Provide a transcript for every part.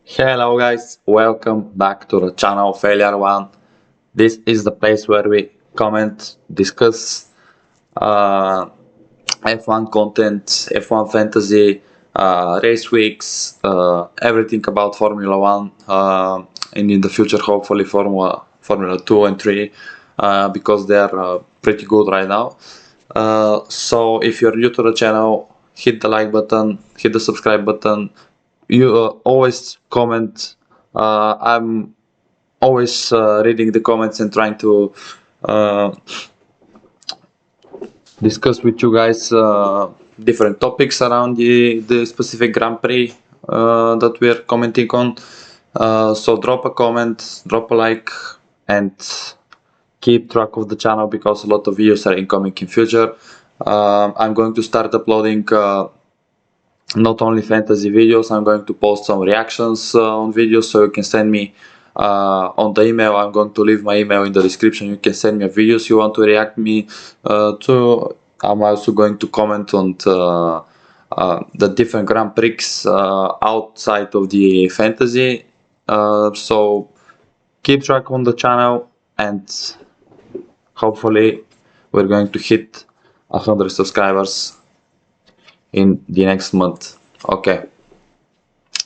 Hello guys, welcome back to the channel Failure One. This is the place where we comment, discuss uh, F1 content, F1 fantasy, race weeks, everything about Formula One, and in the future hopefully Formula 2 and 3, because they are pretty good right now. So if you're new to the channel, hit the like button, hit the subscribe button. You always comment. I'm always reading the comments and trying to uh, discuss with you guys different topics around the specific Grand Prix that we are commenting on. So drop a comment, drop a like, and keep track of the channel because a lot of videos are incoming in future. I'm going to start uploading not only fantasy videos. I'm going to post some reactions on videos, so you can send me on the email. I'm going to leave my email in the description. You can send me videos you want to react me to. I'm also going to comment on the different Grand Prix outside of the fantasy. So keep track on the channel, and hopefully we're going to hit 100 subscribers in the next month. Okay,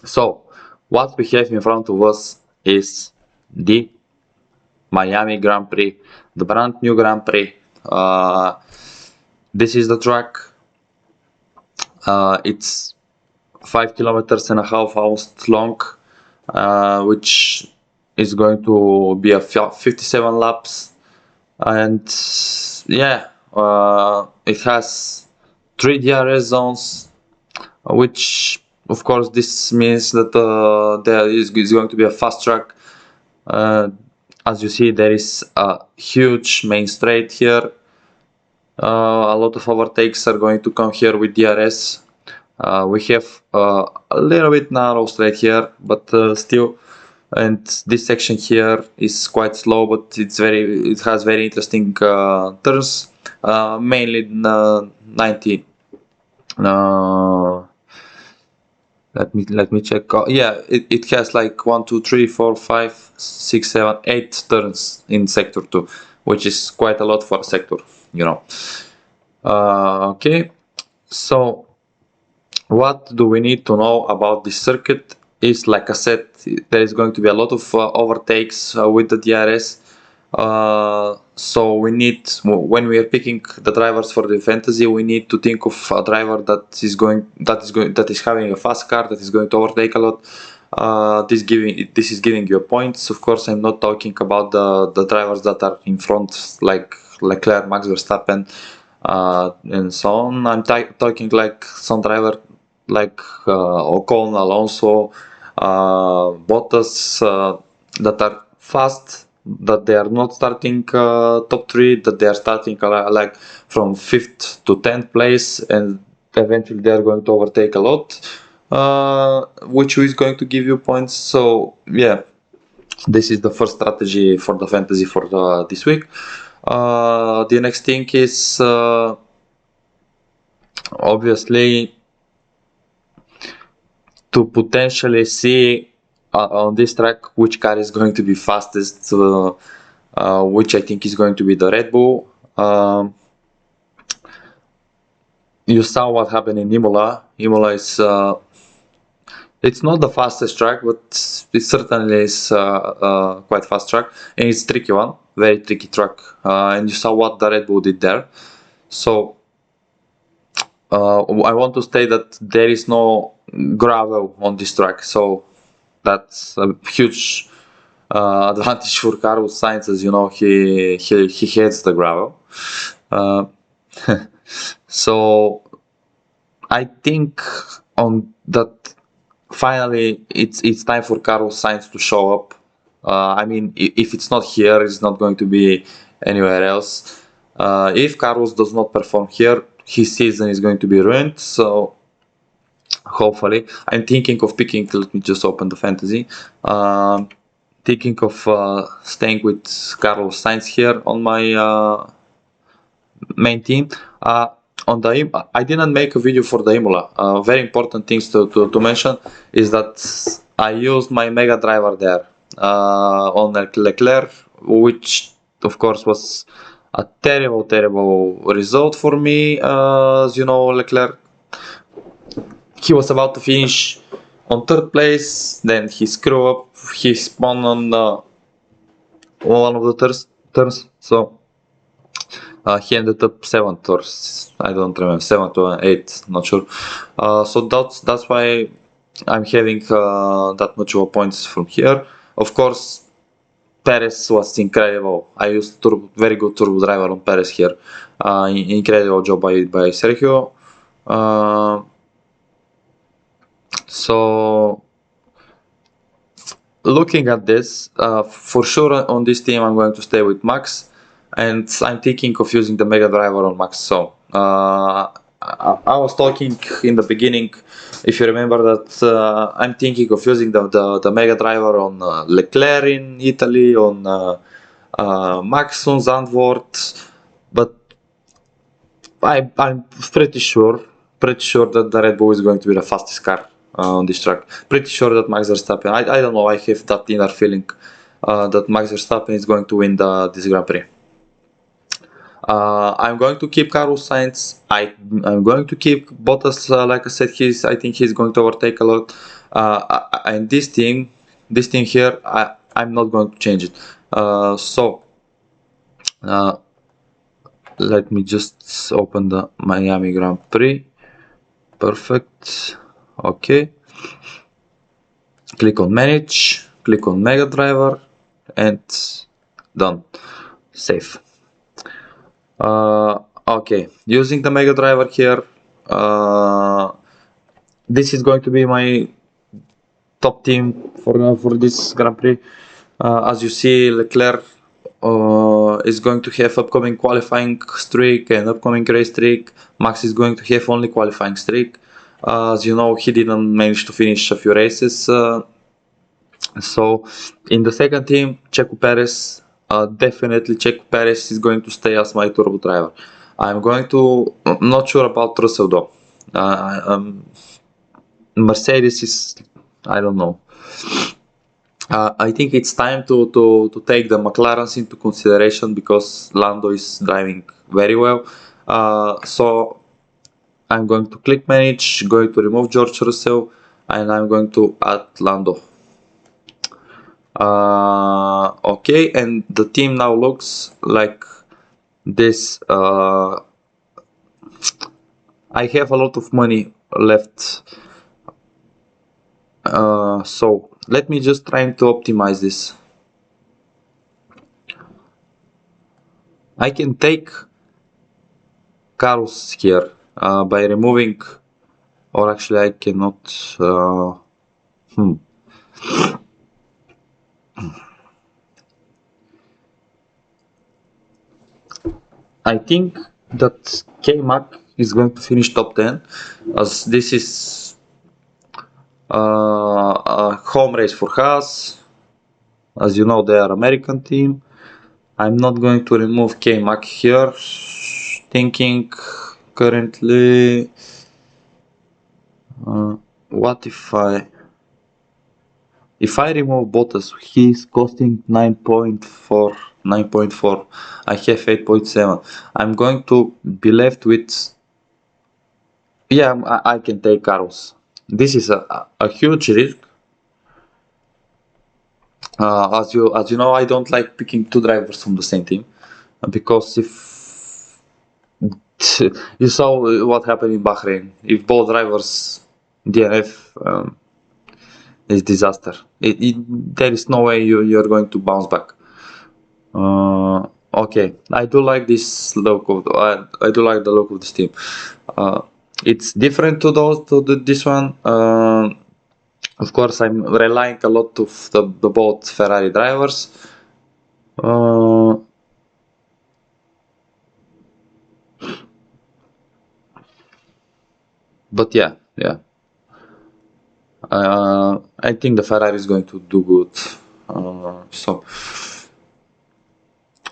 so what we have in front of us is the Miami Grand Prix, the brand new Grand Prix. This is the track. It's 5 kilometers and a half almost long, which is going to be a 57 laps, and yeah, it has 3 DRS zones, which of course this means that there is going to be a fast track. As you see, there is a huge main straight here. A lot of overtakes are going to come here with DRS. We have a little bit narrow straight here, but still, and this section here is quite slow, but it has very interesting turns, mainly 90. Let me check. Yeah, it has like 1, 2, 3, 4, 5, 6, 7, 8 turns in sector 2, which is quite a lot for a sector, you know. Okay, so what do we need to know about this circuit is, like I said, there is going to be a lot of overtakes with the DRS. So we need, when we are picking the drivers for the fantasy, we need to think of a driver that is having a fast car that is going to overtake a lot. This is giving you points. Of course, I'm not talking about the drivers that are in front, like Leclerc, Max Verstappen, and so on. I'm talking like some driver like Ocon, Alonso, Bottas, that are fast, that they are not starting top 3, that they are starting like from 5th to 10th place, and eventually they are going to overtake a lot, which is going to give you points. So yeah, this is the first strategy for the fantasy for this week. The next thing is obviously to potentially see on this track which car is going to be fastest, which I think is going to be the Red Bull. You saw what happened in Imola. Imola is it's not the fastest track, but it certainly is quite fast track, and it's tricky one, very tricky track. And you saw what the Red Bull did there. So I want to state that there is no gravel on this track, so that's a huge advantage for Carlos Sainz. As you know, he hates the gravel. So I think on that, finally it's time for Carlos Sainz to show up. I mean, if it's not here, it's not going to be anywhere else. If Carlos does not perform here, his season is going to be ruined. So hopefully, I'm thinking of picking. Let me just open the fantasy. Thinking of staying with Carlos Sainz here on my main team. On the I didn't make a video for the Imola. Very important things to mention is that I used my Mega Driver there on Leclerc, which of course was a terrible result for me. As you know, Leclerc, he was about to finish on third place, then he screwed up, he spun on one of the turns, so he ended up 7th or I don't remember, 7th or 8th, not sure. So that's why I'm having that much of points from here. Of course, Perez was incredible. I used very good turbo driver on Perez here. Incredible job by Sergio. So looking at this, for sure on this team I'm going to stay with Max, and I'm thinking of using the Mega Driver on Max. So I was talking in the beginning, if you remember, that I'm thinking of using the Mega Driver on Leclerc in Italy, on Max on Zandvoort, but I'm pretty sure that the Red Bull is going to be the fastest car on this track. Pretty sure that Max Verstappen. I don't know. I have that inner feeling that Max Verstappen is going to win this Grand Prix. I'm going to keep Carlos Sainz. I'm going to keep Bottas. Like I said, I think he's going to overtake a lot. And this team here, I'm not going to change it. Let me just open the Miami Grand Prix. Perfect. Okay. Click on Manage. Click on Mega Driver, and done. Save. Okay. Using the Mega Driver here. This is going to be my top team for this Grand Prix. As you see, Leclerc is going to have upcoming qualifying streak and upcoming race streak. Max is going to have only qualifying streak. As you know, he didn't manage to finish a few races. So in the second team, Checo Perez, definitely Checo Perez is going to stay as my turbo driver. I'm not sure about Russell though. Mercedes is, I don't know. I think it's time to take the McLarens into consideration, because Lando is driving very well. So I'm going to click Manage, going to remove George Russell, and I'm going to add Lando. Okay, and the team now looks like this. I have a lot of money left. So let me just try to optimize this. I can take Carlos here by removing, or actually I cannot. I think that K-Mac is going to finish top 10, as this is a home race for Haas. As you know, they are American team. I'm not going to remove K-Mac here. Thinking currently, what if I remove Bottas? He's costing 9.4. I have 8.7. I'm going to be left with. Yeah, I can take Carlos. This is a huge risk. As you know, I don't like picking two drivers from the same team, because if you saw what happened in Bahrain, if both drivers DNF, it's disaster. There is no way you're going to bounce back. Okay, I do like this look of I do like the look of this team. It's different to this one. Of course, I'm relying a lot of the both Ferrari drivers. But yeah. I think the Ferrari is going to do good. So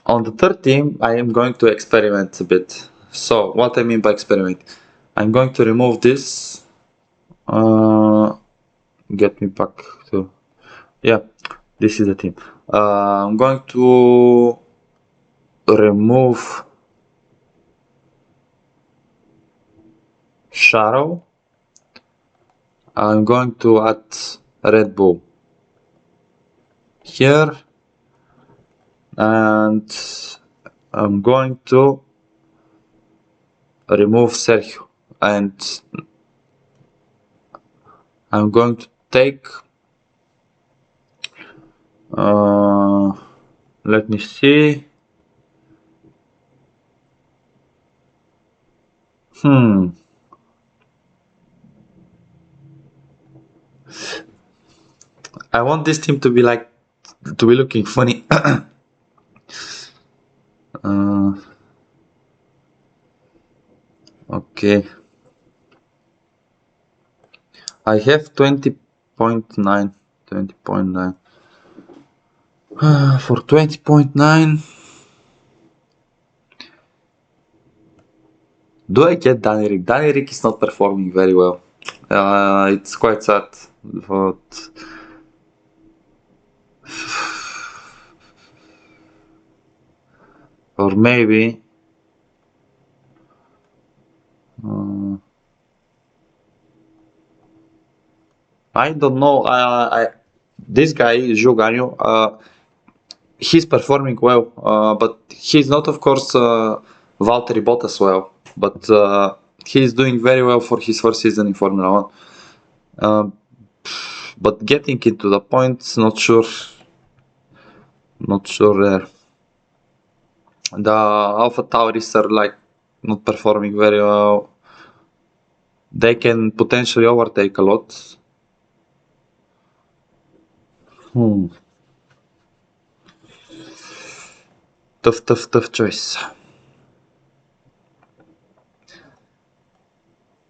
on the third team, I am going to experiment a bit. So what I mean by experiment, I'm going to remove this. get me back to, yeah, this is the team. I'm going to remove Shadow. I'm going to add Red Bull here, and I'm going to remove Sergio, and I'm going to take let me see. I want this team to be like, to be looking funny. Okay. I have 20.9. 20.9. For 20.9, do I get Danirik? Danirik is not performing very well. It's quite sad, but or maybe I don't know. This guy Joganho, he's performing well, but he's not, of course, Valtteri Bottas well, but he's doing very well for his first season in Formula 1. But getting into the points, not sure there. The Alpha Tauris are like not performing very well. They can potentially overtake a lot. Tough choice.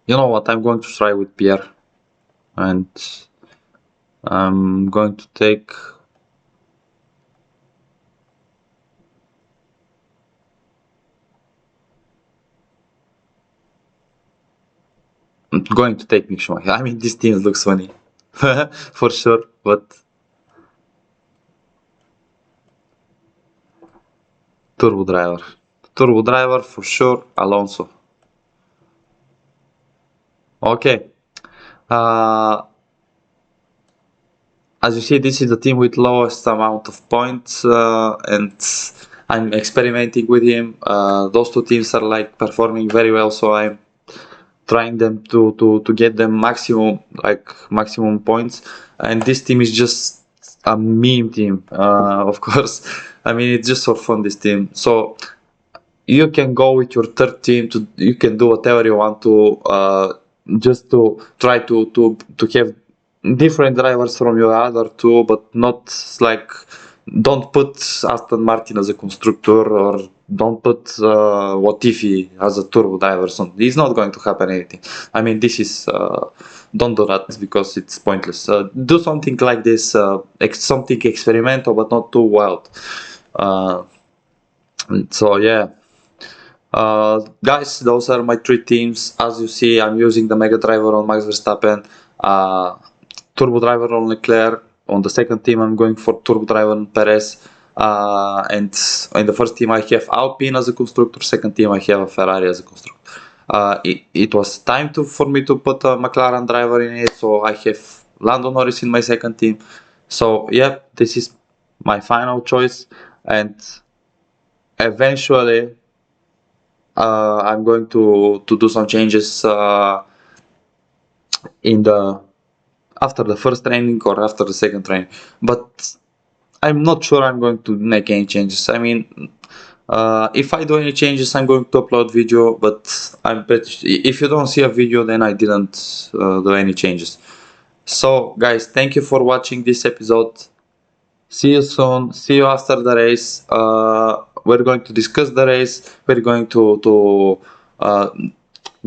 You know what? I'm going to try with Pierre, and I'm going to take Mick Schumacher. I mean, this team looks funny, for sure, but Turbo Driver for sure, Alonso. Okay. As you see, this is the team with lowest amount of points, and I'm experimenting with him. Those two teams are like performing very well, so I'm trying them to get them maximum points. And this team is just a meme team, of course. I mean, it's just for fun, this team. So you can go with your third team you can do whatever you want to, just to try to have different drivers from your other two, but not like, don't put Aston Martin as a constructor, or don't put Latifi as a turbo driver. So it's not going to happen anything. I mean, this is don't do that because it's pointless. Do something like this, something experimental, but not too wild. So yeah. Guys, those are my three teams. As you see, I'm using the Mega Driver on Max Verstappen, Turbo Driver on Leclerc. On the second team, I'm going for Turbo Driver on Perez. And in the first team, I have Alpine as a constructor. Second team, I have a Ferrari as a constructor. It was time for me to put a McLaren driver in it, so I have Lando Norris in my second team. So yeah, this is my final choice, and eventually I'm going to do some changes after the first training or after the second training, but I'm not sure I'm going to make any changes. I mean, if I do any changes, I'm going to upload video, but if you don't see a video, then I didn't do any changes. So guys, thank you for watching this episode. See you soon. See you after the race. We're going to discuss the race. We're going to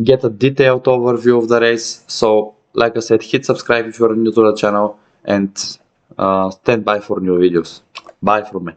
get a detailed overview of the race. So, like I said, hit subscribe if you're new to the channel, and stand by for new videos. Bye from me.